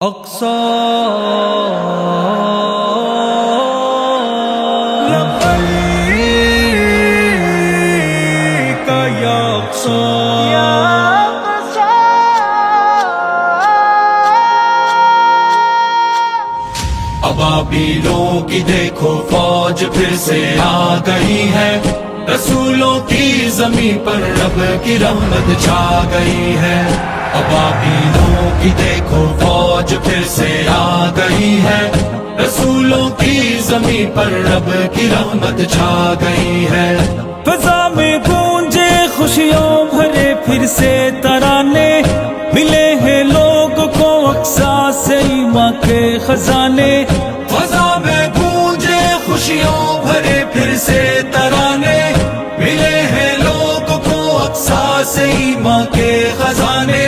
اقصی لبیک یا اقصی ابابیلوں کی دیکھو فوج پھر سے آ گئی ہے، رسولوں کی زمین پر رب کی رحمت چھا گئی ہے۔ ابابیلوں کی دیکھو فوج پھر سے آ گئی ہے، رسولوں کی زمین پر رب کی رحمت چھا گئی ہے۔ فضا میں گونجے خوشیوں بھرے پھر سے ترانے، ملے ہیں لوگوں کو اقصیٰ سے ایمان کے خزانے۔ فضا میں گونجے خوشیوں بھرے پھر سے ترانے، ملے ہیں لوگوں کو اقصیٰ سے ایمان کے خزانے۔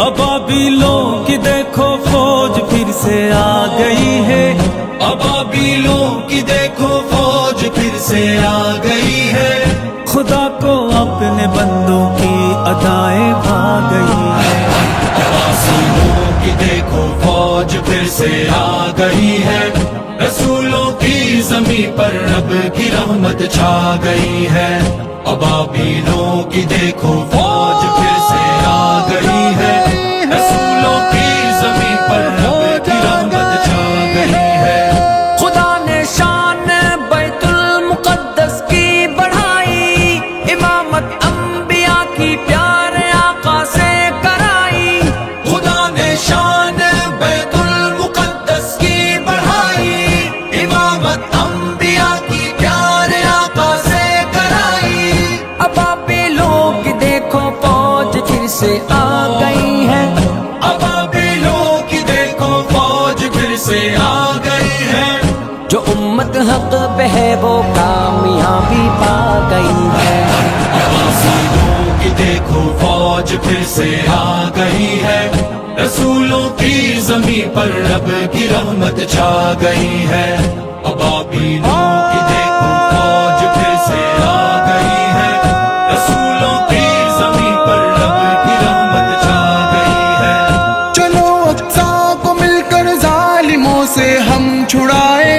ابابیلوں کی دیکھو فوج پھر سے آ گئی ہے، ابابیلوں کی دیکھو فوج پھر سے آ گئی ہے۔ خدا کو اپنے بندوں کی ادائیں بھا گئی ہے۔ ابابیلوں کی دیکھو فوج پھر سے آ گئی ہے، رسولوں کی زمین پر رب کی رحمت چھا گئی ہے۔ ابابیلوں کی دیکھو فوج پھر سے آ گئی ہے، رسولوں کی زمین پر رب کی رحمت چھا گئی ہے۔ خدا نے شان بیت المقدس کی بڑھائی، امامت انبیاء کی پیارے آقا سے کرائی۔ خدا نے شان بیت المقدس کی بڑھائی، امامت انبیاء کی پیارے آقا سے کرائی۔ ابابیلوں کی دیکھو فوج پھر سے آ گئی ہے، ابابیلوں کی دیکھو فوج پھر سے آ گئی ہے۔ جو امت حق پہ ہے وہ کامیابی پا گئی ہے۔ ابابیلوں کی دیکھو فوج پھر سے آ گئی ہے، رسولوں کی زمین پر رب کی رحمت چھا گئی ہے۔ ابابیلوں کی دیکھو فوج پھر سے آ گئی ہے، رسولوں کی زمین پر رب کی رحمت چھا گئی ہے۔ چلو اقصیٰ کو مل کر ظالموں سے ہم چھڑائے،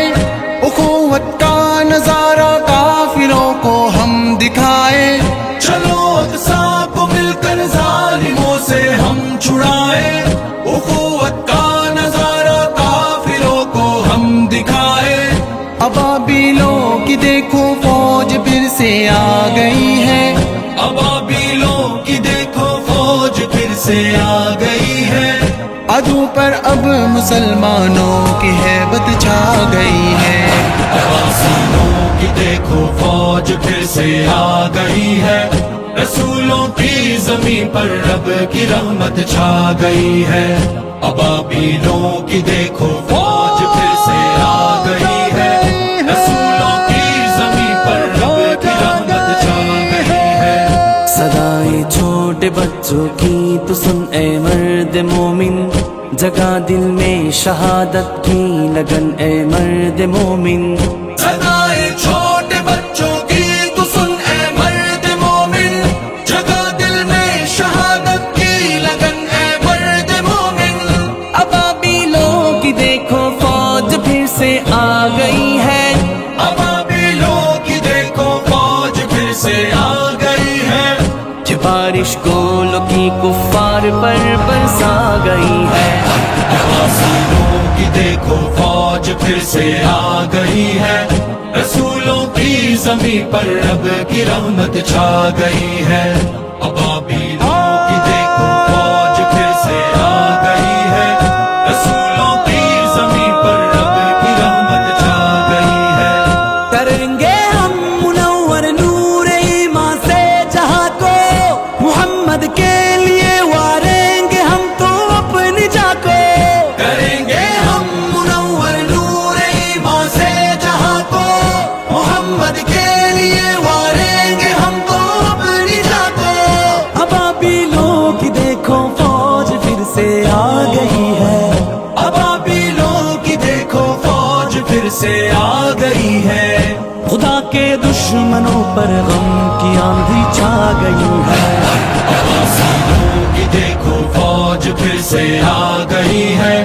اخوت کا نظارہ کافروں کو ہم دکھائے۔ چلو اقصیٰ کو مل کر ظالموں سے ہم چھڑائے، اخوت کا نظارہ کافروں کو ہم دکھائے۔ ابابیلوں کی دیکھو فوج پھر سے آ گئی ہے، ابابیلوں کی دیکھو فوج پھر سے آ گئی ہے۔ عدو پر اب مسلمانوں کی ہیبت چھا گئی ہے۔ ابابیلوں کی دیکھو فوج پھر سے آ گئی ہے، رسولوں کی زمین پر رب کی رحمت چھا گئی ہے۔ ابابیلوں کی دیکھو فوج پھر سے آ گئی ہے، رسولوں کی زمین پر رب کی رحمت چھا گئی ہے۔ صدائیں چھوٹے بچوں کی تو سن اے مرد مومن، جگہ دل میں شہادت کی لگن اے مرد مومن۔ صدائیں چھوٹے بچوں کی تو سن اے مرد مومن، جگہ دل میں شہادت کی لگن اے مرد مومن۔ ابابیلوں کی دیکھو فوج پھر سے آ گئی ہے، ابابیلوں کی دیکھو فوج پھر سے آ گئی ہے۔ جو بارش گولوں کی کفار پر برسا گئی ہے۔ ابابیلوں کی دیکھو فوج پھر سے آ گئی ہے، رسولوں کی زمین پر رب کی رحمت چھا گئی ہے۔ ابابیلوں کی دیکھو فوج پھر سے آ گئی ہے، رسولوں کی زمین پر رب کی رحمت چھا گئی ہے۔ کریں گے ہم منور نور ایمان سے جہاں کو، محمد کے لیے واریں گے ہم تو اپنی جا کو۔ کریں گے ہم منور نور ایمان سے جہاں کو، محمد کے لیے واریں گے ہم تو اپنی جان کو۔ ابابیلوں کی دیکھو فوج پھر سے آ گئی ہے، ابابیلوں کی دیکھو فوج پھر سے آ گئی ہے۔ خدا کے دشمنوں پر غم کی آندھی چھا گئی ہے۔ ابابیلوں کی دیکھو فوج پھر سے آ گئی ہے،